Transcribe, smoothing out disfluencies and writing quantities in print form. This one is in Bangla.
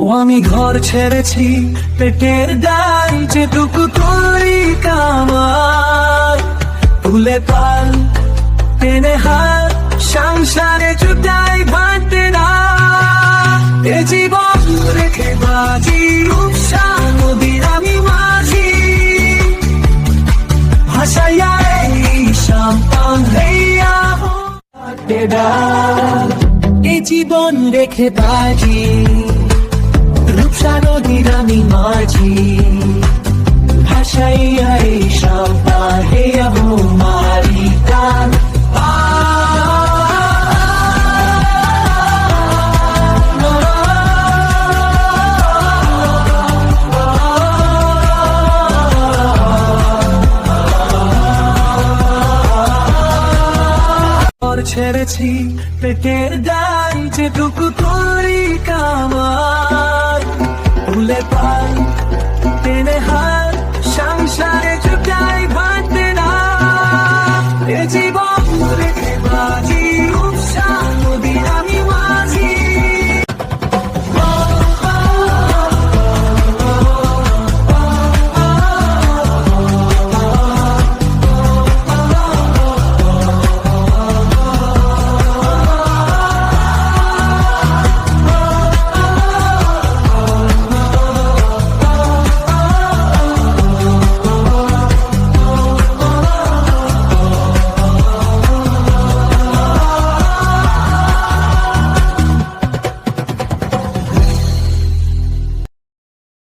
ও আমি ঘর ছেড়েছি, পেটের দায় যেটুকু করি কামাই, তুলে পাল টেনে হাত সংসারে জুটাই ভাঙতে না। এ জীবন রেখে বাজি রূপসা নদীর আমি মাঝি, ভাসাইয়া এই সাম্পান হইয়া এ জীবন রেখে বাজি রূপসা নদীর আমি মাঝি, ভাসাইয়া এই সাম্পান হইয়া মারি টান। ছেড়েছি পেটের দায় যেটুকু